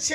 6